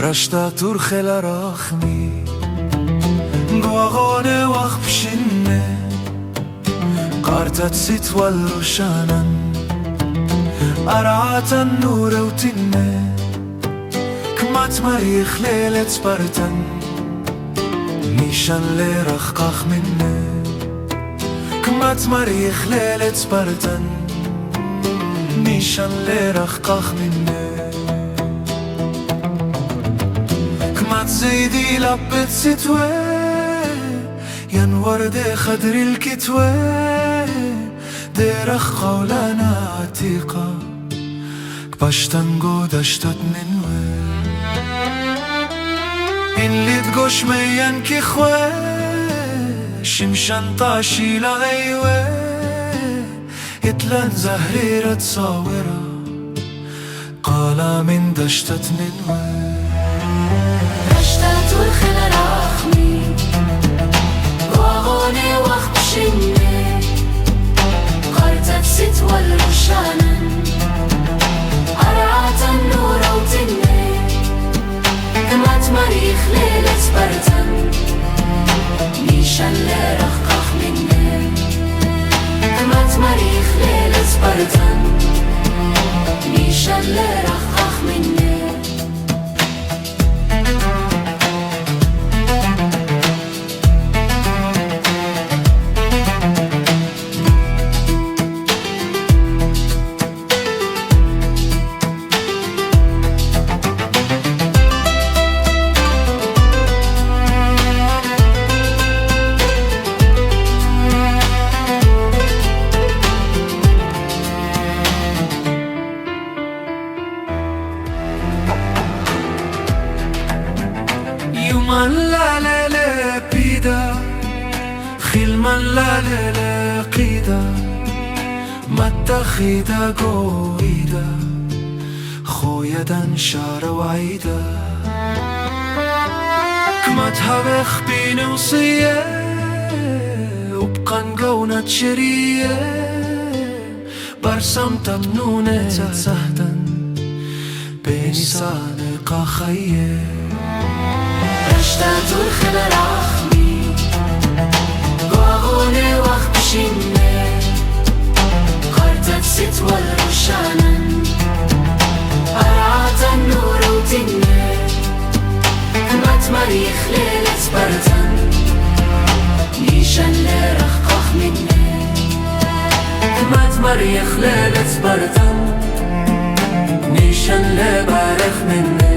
رشتا ترخل رخمي قواغوني وخ بشنة قارتت ست والرشانا أرعات النور وتنة كمات مريخ ليلة سبرتن نيشان لرخقخ منه كمات مريخ ليلة سبرتن نيشان لرخقخ منه كمات زيدي لبت ستوى ينور دي خدر الكتوى دي رخة ولنا عتيقة كباشتنجو دشتت ننوى اللي تقوش ميان كيخوى شمشان طاشي لغيوى اتلان زهريرة تصاورة قالا من دشتت ننوى رشتت والخل رخمي واغوني وخ بشنة قرتت ست والرشانن أرعات النور وتنة كمات مريخ ليلة سبرتن نيشان لرخقخ منه كمات مريخ ليلة سبرتن نيشان لرخقخ منه يومان لا لا لا بيدا خيلمان لا لا لا قيدا متخيدا قويدا خويا دان شار وعيدا كما تهبخ بين وصية وبقى نقونا تشرية برسم تمنونة سهدا بين سانقا خيه رشتت والخل رخمي قواغوني وخ بشنة قرتت ست والرشانن أرعات النور وتنة كمات مريخ ليلة سبرتن نيشان لرخقخ منه كمات مريخ ليلة سبرتن نيشان لبارخ منه